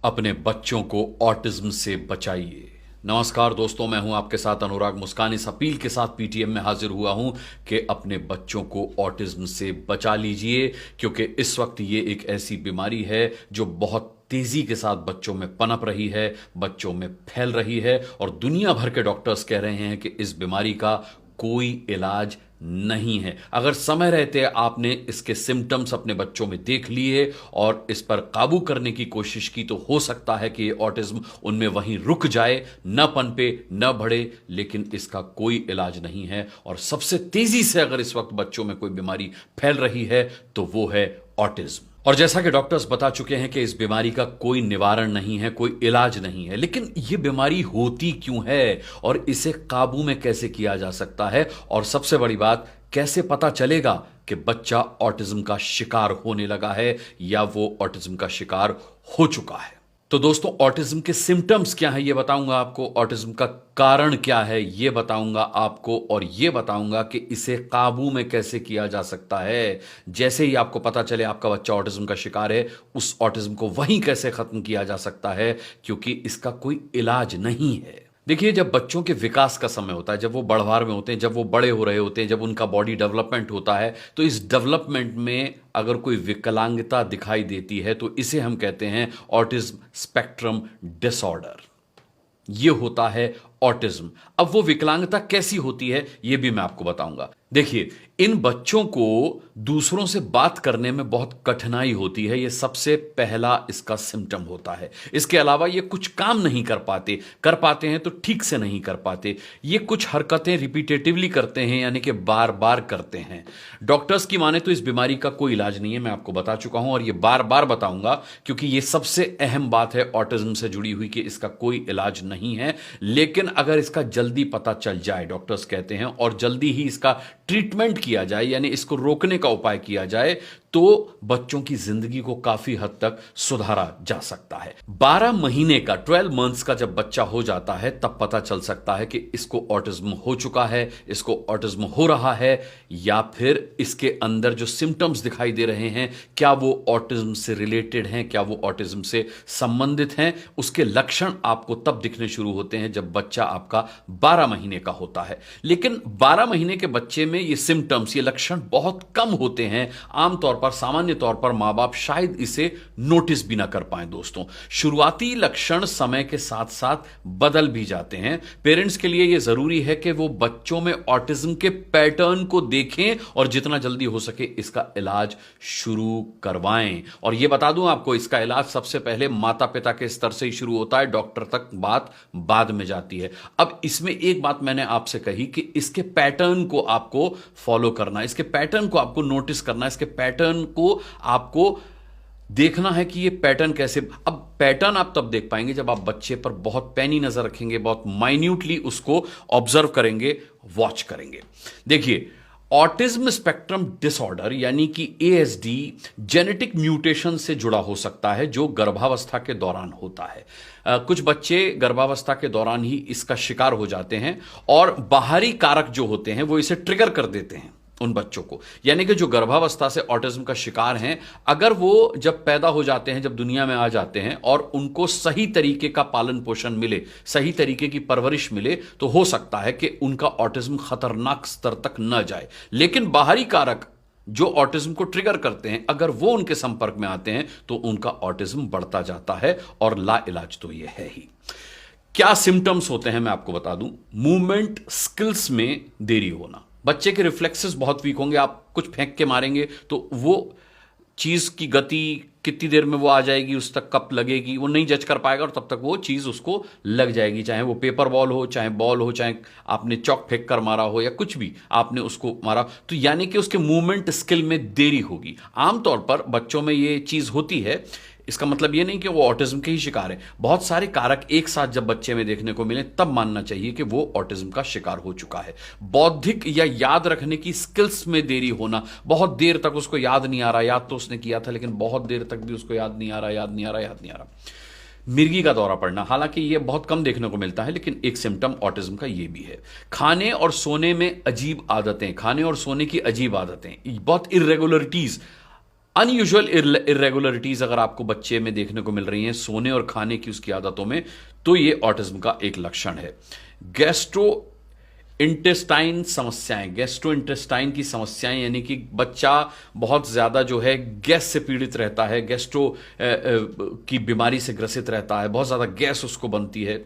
अपने बच्चों को ऑटिज्म से बचाइए। नमस्कार दोस्तों, मैं हूं आपके साथ अनुराग मुस्कान। इस अपील के साथ पीटीएम में हाजिर हुआ हूं कि अपने बच्चों को ऑटिज्म से बचा लीजिए, क्योंकि इस वक्त ये एक ऐसी बीमारी है जो बहुत तेजी के साथ बच्चों में पनप रही है, बच्चों में फैल रही है और दुनिया भर के डॉक्टर्स कह रहे हैं कि इस बीमारी का कोई इलाज नहीं है। अगर समय रहते आपने इसके सिम्टम्स अपने बच्चों में देख लिए और इस पर काबू करने की कोशिश की तो हो सकता है कि ये ऑटिज्म उनमें वहीं रुक जाए, न पनपे, न बढ़े, लेकिन इसका कोई इलाज नहीं है। और सबसे तेजी से अगर इस वक्त बच्चों में कोई बीमारी फैल रही है तो वो है ऑटिज्म। और जैसा कि डॉक्टर्स बता चुके हैं कि इस बीमारी का कोई निवारण नहीं है, कोई इलाज नहीं है, लेकिन यह बीमारी होती क्यों है और इसे काबू में कैसे किया जा सकता है, और सबसे बड़ी बात, कैसे पता चलेगा कि बच्चा ऑटिज्म का शिकार होने लगा है या वो ऑटिज्म का शिकार हो चुका है। तो दोस्तों, ऑटिज्म के सिम्टम्स क्या है ये बताऊंगा आपको, ऑटिज्म का कारण क्या है ये बताऊंगा आपको, और ये बताऊंगा कि इसे काबू में कैसे किया जा सकता है। जैसे ही आपको पता चले आपका बच्चा ऑटिज्म का शिकार है, उस ऑटिज्म को वहीं कैसे खत्म किया जा सकता है, क्योंकि इसका कोई इलाज नहीं है। देखिए, जब बच्चों के विकास का समय होता है, जब वो बढ़वार में होते हैं, जब वो बड़े हो रहे होते हैं, जब उनका बॉडी डेवलपमेंट होता है, तो इस डेवलपमेंट में अगर कोई विकलांगता दिखाई देती है तो इसे हम कहते हैं ऑटिज्म स्पेक्ट्रम डिसऑर्डर। ये होता है ऑटिज्म। अब वो विकलांगता कैसी होती है ये भी मैं आपको बताऊंगा। देखिए, इन बच्चों को दूसरों से बात करने में बहुत कठिनाई होती है, ये सबसे पहला इसका सिम्टम होता है। इसके अलावा ये कुछ काम नहीं कर पाते हैं तो ठीक से नहीं कर पाते। ये कुछ हरकतें रिपीटेटिवली करते हैं, यानी कि बार बार करते हैं। डॉक्टर्स की माने तो इस बीमारी का कोई इलाज नहीं है, मैं आपको बता चुका हूं, और ये बार बार बताऊंगा, क्योंकि ये सबसे अहम बात है ऑटिज्म से जुड़ी हुई कि इसका कोई इलाज नहीं है। लेकिन अगर इसका जल्दी पता चल जाए, डॉक्टर्स कहते हैं, और जल्दी ही इसका ट्रीटमेंट किया जाए, यानी इसको रोकने का उपाय किया जाए, तो बच्चों की जिंदगी को काफी हद तक सुधारा जा सकता है। 12 महीने का, 12 मंथ्स का जब बच्चा हो जाता है तब पता चल सकता है कि इसको ऑटिज्म हो चुका है, इसको ऑटिज्म हो रहा है, या फिर इसके अंदर जो सिम्टम्स दिखाई दे रहे हैं क्या वो ऑटिज्म से रिलेटेड हैं, क्या वो ऑटिज्म से संबंधित हैं। उसके लक्षण आपको तब दिखने शुरू होते हैं जब बच्चा आपका 12 महीने का होता है। लेकिन 12 महीने के बच्चे में ये सिम्टम्स, ये लक्षण बहुत कम होते हैं। आमतौर पर, सामान्य तौर पर मां बाप शायद इसे नोटिस भी ना कर पाए। दोस्तों, शुरुआती लक्षण समय के साथ साथ बदल भी जाते हैं। पेरेंट्स के लिए यह जरूरी है कि वो बच्चों में ऑटिज्म के पैटर्न को देखें और जितना जल्दी हो सके इसका इलाज शुरू करवाएं। और यह बता दूं आपको, इसका इलाज सबसे पहले माता पिता के स्तर से ही शुरू होता है, डॉक्टर तक बात बाद में जाती है। अब इसमें एक बात मैंने आपसे कही कि इसके पैटर्न को आपको फॉलो करना, इसके पैटर्न को आपको नोटिस करना, इसके पैटर्न को आपको देखना है कि ये पैटर्न कैसे। अब पैटर्न आप तब देख पाएंगे जब आप बच्चे पर बहुत पैनी नजर रखेंगे, बहुत माइन्यूटली उसको ऑब्जर्व करेंगे, वॉच करेंगे। देखिए, ऑटिज्म स्पेक्ट्रम डिसऑर्डर यानी कि एएसडी जेनेटिक म्यूटेशन से जुड़ा हो सकता है, जो गर्भावस्था के दौरान होता है। कुछ बच्चे गर्भावस्था के दौरान ही इसका शिकार हो जाते हैं और बाहरी कारक जो होते हैं वो इसे ट्रिगर कर देते हैं उन बच्चों को। यानी कि जो गर्भावस्था से ऑटिज्म का शिकार हैं, अगर वो जब पैदा हो जाते हैं, जब दुनिया में आ जाते हैं और उनको सही तरीके का पालन पोषण मिले, सही तरीके की परवरिश मिले, तो हो सकता है कि उनका ऑटिज्म खतरनाक स्तर तक न जाए। लेकिन बाहरी कारक जो ऑटिज्म को ट्रिगर करते हैं, अगर वो उनके संपर्क में आते हैं तो उनका ऑटिज्म बढ़ता जाता है, और ला इलाज तो ये है ही। क्या सिम्टम्स होते हैं मैं आपको बता दूं। मूवमेंट स्किल्स में देरी होना, बच्चे के रिफ्लेक्सेस बहुत वीक होंगे। आप कुछ फेंक के मारेंगे तो वो चीज की गति कितनी देर में वो आ जाएगी, उस तक कब लगेगी, वो नहीं जज कर पाएगा, और तब तक वो चीज उसको लग जाएगी, चाहे वो पेपर बॉल हो, चाहे बॉल हो, चाहे आपने चौक फेंक कर मारा हो, या कुछ भी आपने उसको मारा, तो यानी कि उसके मूवमेंट स्किल में देरी होगी। आमतौर पर बच्चों में ये चीज होती है। इसका मतलब ये नहीं कि वो ऑटिज्म के ही शिकार है। बहुत सारे कारक एक साथ जब बच्चे में देखने को मिले तब मानना चाहिए कि वो ऑटिज्म का शिकार हो चुका है। बौद्धिक या याद रखने की स्किल्स में देरी होना, बहुत देर तक उसको याद नहीं आ रहा, याद तो उसने किया था लेकिन बहुत देर तक भी उसको याद नहीं आ रहा। मिर्गी का दौरा पड़ना, हालांकि यह बहुत कम देखने को मिलता है, लेकिन एक सिम्टम ऑटिज्म का यह भी है। खाने और सोने में अजीब आदतें, खाने और सोने की अजीब आदतें, बहुत इरेगुलरिटीज, अनयूजुअल इरेगुलरिटीज अगर आपको बच्चे में देखने को मिल रही हैं सोने और खाने की उसकी आदतों में, तो ये ऑटिज्म का एक लक्षण है। गैस्ट्रो इंटेस्टाइन समस्याएं, गैस्ट्रो इंटेस्टाइन की समस्याएं, यानी कि बच्चा बहुत ज्यादा जो है गैस से पीड़ित रहता है, गैस्ट्रो की बीमारी से ग्रसित रहता है, बहुत ज्यादा गैस उसको बनती है,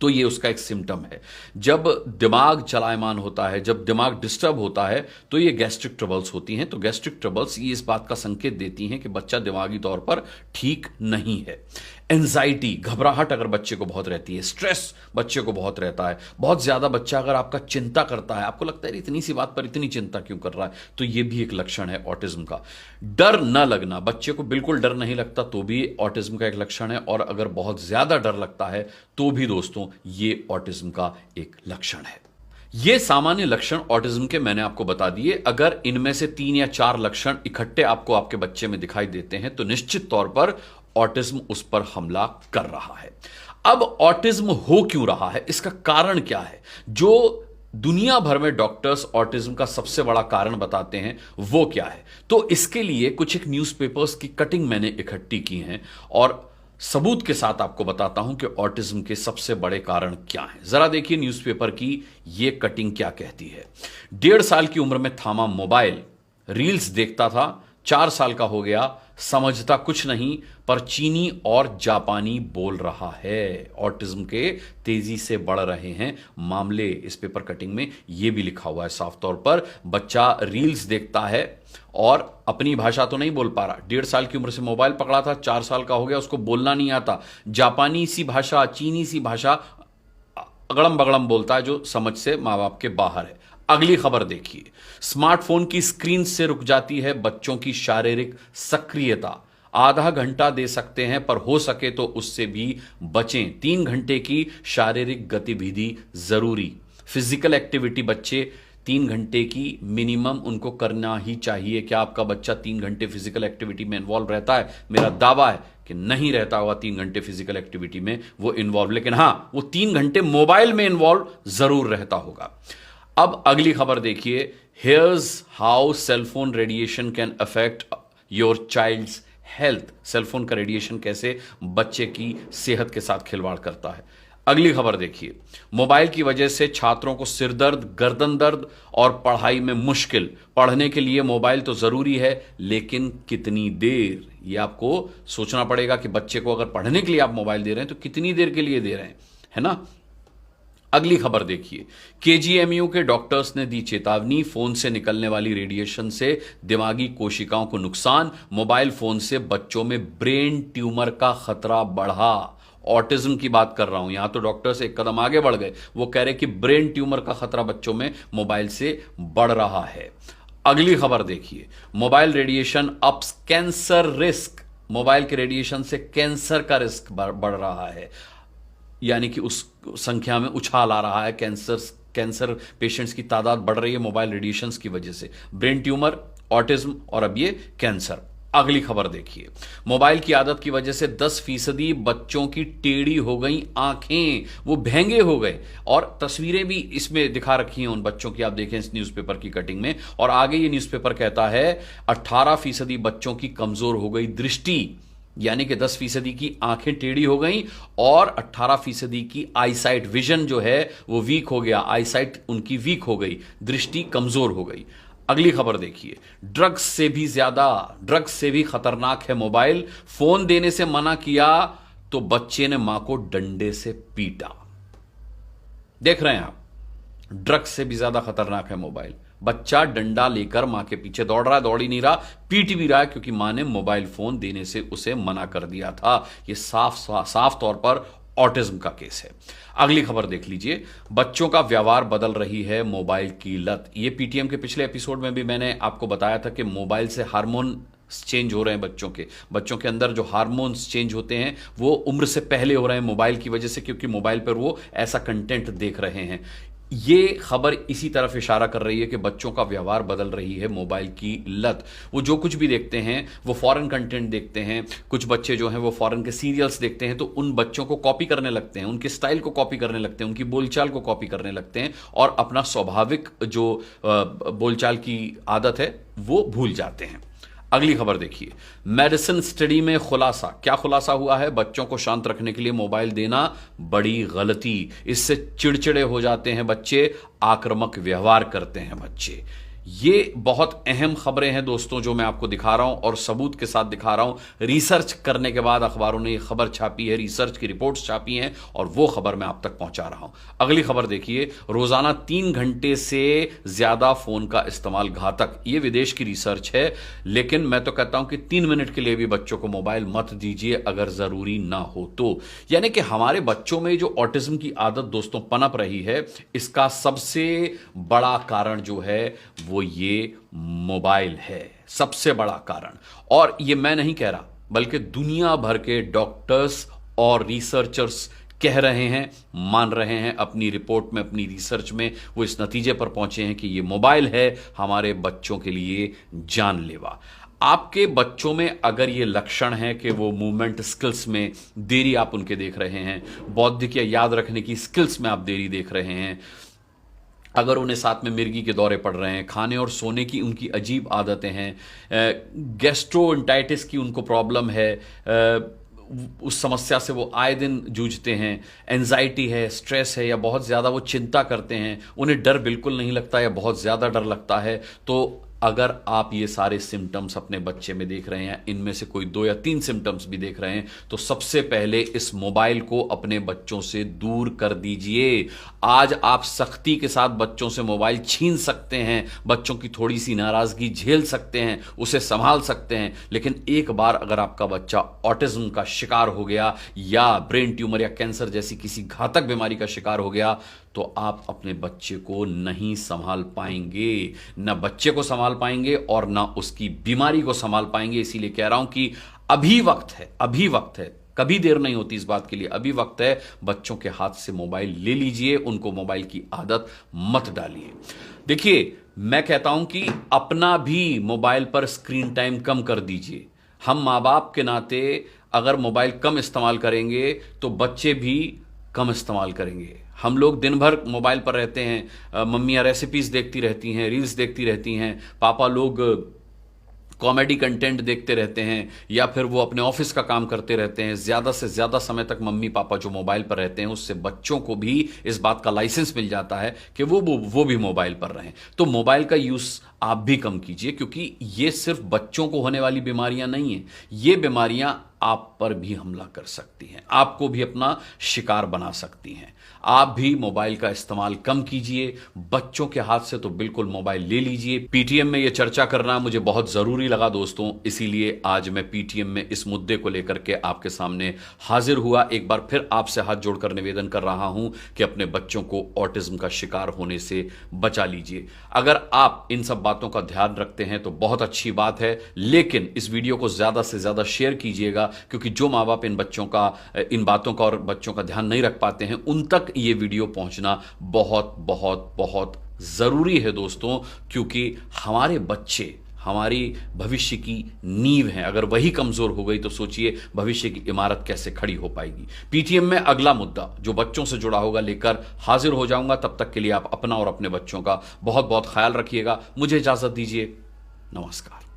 तो ये उसका एक सिम्टम है। जब दिमाग चलायमान होता है, जब दिमाग डिस्टर्ब होता है, तो ये गैस्ट्रिक ट्रबल्स होती हैं। तो गैस्ट्रिक ट्रबल्स ये इस बात का संकेत देती हैं कि बच्चा दिमागी तौर पर ठीक नहीं है। एंजाइटी, घबराहट अगर बच्चे को बहुत रहती है, स्ट्रेस बच्चे को बहुत रहता है, बहुत ज्यादा बच्चा अगर आपका चिंता करता है, आपको लगता है इतनी सी बात पर इतनी चिंता क्यों कर रहा है, तो ये भी एक लक्षण है ऑटिज्म का। डर न लगना, बच्चे को बिल्कुल डर नहीं लगता तो भी ऑटिज्म का एक लक्षण है, और अगर बहुत ज्यादा डर लगता है तो भी दोस्तों ये ऑटिज्म का एक लक्षण है। ये सामान्य लक्षण ऑटिज्म के मैंने आपको बता दिए। अगर इनमें से 3 या 4 लक्षण इकट्ठे आपको आपके बच्चे में दिखाई देते हैं तो निश्चित तौर पर ऑटिज्म उस पर हमला कर रहा है। अब ऑटिज्म हो क्यों रहा है, इसका कारण क्या है? जो दुनिया भर में डॉक्टर्स ऑटिज्म का सबसे बड़ा कारण बताते हैं वो क्या है? तो इसके लिए कुछ एक न्यूज़पेपर्स की कटिंग मैंने इकट्ठी की हैं और सबूत के साथ आपको बताता हूं कि ऑटिज्म के सबसे बड़े कारण क्या हैं। जरा देखिए न्यूज़पेपर की ये कटिंग क्या कहती है। 1.5 साल की उम्र में थामा मोबाइल, रील्स देखता था, 4 साल का हो गया, समझता कुछ नहीं, पर चीनी और जापानी बोल रहा है। ऑटिज्म के तेजी से बढ़ रहे हैं मामले। इस पेपर कटिंग में यह भी लिखा हुआ है साफ तौर पर, बच्चा रील्स देखता है और अपनी भाषा तो नहीं बोल पा रहा। 1.5 साल की उम्र से मोबाइल पकड़ा था, 4 साल का हो गया, उसको बोलना नहीं आता। जापानी सी भाषा, चीनी सी भाषा अगड़म बगड़म बोलता है, जो समझ से मां बाप के बाहर है। अगली खबर देखिए, स्मार्टफोन की स्क्रीन से रुक जाती है बच्चों की शारीरिक सक्रियता। आधा घंटा दे सकते हैं, पर हो सके तो उससे भी बचें। 3 घंटे की शारीरिक गतिविधि जरूरी। फिजिकल एक्टिविटी बच्चे 3 घंटे की मिनिमम उनको करना ही चाहिए। क्या आपका बच्चा 3 घंटे फिजिकल एक्टिविटी में इन्वॉल्व रहता है? मेरा दावा है कि नहीं रहता होगा 3 घंटे फिजिकल एक्टिविटी में वो इन्वॉल्व, लेकिन हां, वो 3 घंटे मोबाइल में इन्वॉल्व जरूर रहता होगा। अब अगली खबर देखिए, here's how cellphone radiation can affect your child's health. Cellphone का रेडिएशन कैसे बच्चे की सेहत के साथ खिलवाड़ करता है। अगली खबर देखिए, मोबाइल की वजह से छात्रों को सिरदर्द, गर्दन दर्द और पढ़ाई में मुश्किल। पढ़ने के लिए मोबाइल तो जरूरी है, लेकिन कितनी देर, ये आपको सोचना पड़ेगा कि बच्चे को अगर पढ़ने के लिए आप मोबाइल दे रहे हैं तो कितनी देर के लिए दे रहे हैं, है ना। अगली खबर देखिए, केजीएमयू के डॉक्टर्स ने दी चेतावनी, फोन से निकलने वाली रेडिएशन से दिमागी कोशिकाओं को नुकसान। मोबाइल फोन से बच्चों में ब्रेन ट्यूमर का खतरा बढ़ा। ऑटिज्म की बात कर रहा हूं, यहां तो डॉक्टर्स एक कदम आगे बढ़ गए, वो कह रहे कि ब्रेन ट्यूमर का खतरा बच्चों में मोबाइल से बढ़ रहा है। अगली खबर देखिए, mobile radiation ups cancer risk. Mobile के रेडिएशन से कैंसर का रिस्क बढ़ रहा है, यानी कि उस संख्या में उछाल आ रहा है। कैंसर पेशेंट्स की तादाद बढ़ रही है मोबाइल रेडिएशंस की वजह से। ब्रेन ट्यूमर, ऑटिज्म और अब ये कैंसर। अगली खबर देखिए, मोबाइल की आदत की वजह से 10% बच्चों की टेढ़ी हो गई आंखें, वो भेंगे हो गए। और तस्वीरें भी इसमें दिखा रखी हैं उन बच्चों की, आप देखें इस न्यूज़पेपर की कटिंग में। और आगे ये न्यूज़पेपर कहता है 18% बच्चों की कमजोर हो गई दृष्टि, यानी कि 10% की आंखें टेढ़ी हो गई और 18% की आईसाइट, विजन जो है वो वीक हो गया, आईसाइट उनकी वीक हो गई, दृष्टि कमजोर हो गई। अगली खबर देखिए, ड्रग्स से भी खतरनाक है मोबाइल। फोन देने से मना किया तो बच्चे ने मां को डंडे से पीटा। देख रहे हैं आप, ड्रग्स से भी ज्यादा खतरनाक है मोबाइल। बच्चा डंडा लेकर मां के पीछे दौड़ रहा है, दौड़ ही नहीं रहा, पीट भी रहा है, क्योंकि मां ने मोबाइल फोन देने से उसे मना कर दिया था। यह साफ तौर पर ऑटिज्म का केस है। अगली खबर देख लीजिए, बच्चों का व्यवहार बदल रही है मोबाइल की लत। ये पीटीएम के पिछले एपिसोड में भी मैंने आपको बताया था कि मोबाइल से हार्मोन चेंज हो रहे हैं बच्चों के अंदर जो हार्मोन्स चेंज होते हैं वो उम्र से पहले हो रहे हैं मोबाइल की वजह से, क्योंकि मोबाइल पर वो ऐसा कंटेंट देख रहे हैं। ये खबर इसी तरफ इशारा कर रही है कि बच्चों का व्यवहार बदल रही है मोबाइल की लत। वो जो कुछ भी देखते हैं वो फॉरेन कंटेंट देखते हैं। कुछ बच्चे जो हैं वो फॉरेन के सीरियल्स देखते हैं, तो उन बच्चों को कॉपी करने लगते हैं, उनके स्टाइल को कॉपी करने लगते हैं, उनकी बोलचाल को कॉपी करने लगते हैं और अपना स्वाभाविक जो बोलचाल की आदत है वो भूल जाते हैं। अगली खबर देखिए, मेडिसिन स्टडी में खुलासा। क्या खुलासा हुआ है? बच्चों को शांत रखने के लिए मोबाइल देना बड़ी गलती। इससे चिड़चिड़े हो जाते हैं बच्चे, आक्रामक व्यवहार करते हैं बच्चे। ये बहुत अहम खबरें हैं दोस्तों जो मैं आपको दिखा रहा हूं और सबूत के साथ दिखा रहा हूं। रिसर्च करने के बाद अखबारों ने ये खबर छापी है, रिसर्च की रिपोर्ट्स छापी हैं और वो खबर मैं आप तक पहुंचा रहा हूं। अगली खबर देखिए, रोजाना 3 घंटे से ज्यादा फोन का इस्तेमाल घातक। ये विदेश की रिसर्च है, लेकिन मैं तो कहता हूं कि 3 मिनट के लिए भी बच्चों को मोबाइल मत दीजिए अगर जरूरी ना हो तो। यानी कि हमारे बच्चों में जो ऑटिज्म की आदत दोस्तों पनप रही है, इसका सबसे बड़ा कारण जो है वो ये मोबाइल है, सबसे बड़ा कारण। और ये मैं नहीं कह रहा, बल्कि दुनिया भर के डॉक्टर्स और रिसर्चर्स कह रहे हैं, मान रहे हैं। अपनी रिपोर्ट में, अपनी रिसर्च में वो इस नतीजे पर पहुंचे हैं कि ये मोबाइल है हमारे बच्चों के लिए जानलेवा। आपके बच्चों में अगर ये लक्षण है कि वो मूवमेंट स्किल्स में देरी आप उनके देख रहे हैं, बौद्धिक या याद रखने की स्किल्स में आप देरी देख रहे हैं, अगर उन्हें साथ में मिर्गी के दौरे पड़ रहे हैं, खाने और सोने की उनकी अजीब आदतें हैं, गैस्ट्रोएंटाइटिस की उनको प्रॉब्लम है, उस समस्या से वो आए दिन जूझते हैं, एंजाइटी है, स्ट्रेस है, या बहुत ज़्यादा वो चिंता करते हैं, उन्हें डर बिल्कुल नहीं लगता या बहुत ज़्यादा डर लगता है, तो अगर आप ये सारे सिम्टम्स अपने बच्चे में देख रहे हैं, इनमें से कोई 2 या 3 सिम्टम्स भी देख रहे हैं, तो सबसे पहले इस मोबाइल को अपने बच्चों से दूर कर दीजिए। आज आप सख्ती के साथ बच्चों से मोबाइल छीन सकते हैं, बच्चों की थोड़ी सी नाराजगी झेल सकते हैं, उसे संभाल सकते हैं, लेकिन एक बार अगर आपका बच्चा ऑटिज्म का शिकार हो गया या ब्रेन ट्यूमर या कैंसर जैसी किसी घातक बीमारी का शिकार हो गया, तो आप अपने बच्चे को नहीं संभाल पाएंगे, ना बच्चे को संभाल पाएंगे और ना उसकी बीमारी को संभाल पाएंगे। इसीलिए कह रहा हूं कि अभी वक्त है, अभी वक्त है, कभी देर नहीं होती इस बात के लिए, अभी वक्त है। बच्चों के हाथ से मोबाइल ले लीजिए, उनको मोबाइल की आदत मत डालिए। देखिए, मैं कहता हूं कि अपना भी मोबाइल पर स्क्रीन टाइम कम कर दीजिए। हम माँ बाप के नाते अगर मोबाइल कम इस्तेमाल करेंगे तो बच्चे भी कम इस्तेमाल करेंगे। हम लोग दिन भर मोबाइल पर रहते हैं, मम्मियाँ रेसिपीज देखती रहती हैं, रील्स देखती रहती हैं, पापा लोग कॉमेडी कंटेंट देखते रहते हैं, या फिर वो अपने ऑफिस का काम करते रहते हैं। ज़्यादा से ज़्यादा समय तक मम्मी पापा जो मोबाइल पर रहते हैं, उससे बच्चों को भी इस बात का लाइसेंस मिल जाता है कि वो भी मोबाइल पर रहें। तो मोबाइल का यूज़ आप भी कम कीजिए, क्योंकि ये सिर्फ बच्चों को होने वाली बीमारियां नहीं हैं, ये बीमारियां आप पर भी हमला कर सकती हैं, आपको भी अपना शिकार बना सकती हैं। आप भी मोबाइल का इस्तेमाल कम कीजिए, बच्चों के हाथ से तो बिल्कुल मोबाइल ले लीजिए। पीटीएम में यह चर्चा करना मुझे बहुत जरूरी लगा दोस्तों, इसीलिए आज मैं पीटीएम में इस मुद्दे को लेकर के आपके सामने हाजिर हुआ। एक बार फिर आपसे हाथ जोड़कर निवेदन कर रहा हूं कि अपने बच्चों को ऑटिज्म का शिकार होने से बचा लीजिए। अगर आप इन सब बातों का ध्यान रखते हैं तो बहुत अच्छी बात है, लेकिन इस वीडियो को ज्यादा से ज्यादा शेयर कीजिएगा, क्योंकि जो माँ बाप इन बातों का और बच्चों का ध्यान नहीं रख पाते हैं, उन तक ये वीडियो पहुंचना बहुत बहुत बहुत जरूरी है दोस्तों, क्योंकि हमारे बच्चे हमारी भविष्य की नींव हैं। अगर वही कमजोर हो गई तो सोचिए भविष्य की इमारत कैसे खड़ी हो पाएगी। पीटीएम में अगला मुद्दा जो बच्चों से जुड़ा होगा लेकर हाजिर हो जाऊंगा। तब तक के लिए आप अपना और अपने बच्चों का बहुत बहुत ख्याल रखिएगा। मुझे इजाजत दीजिए। नमस्कार।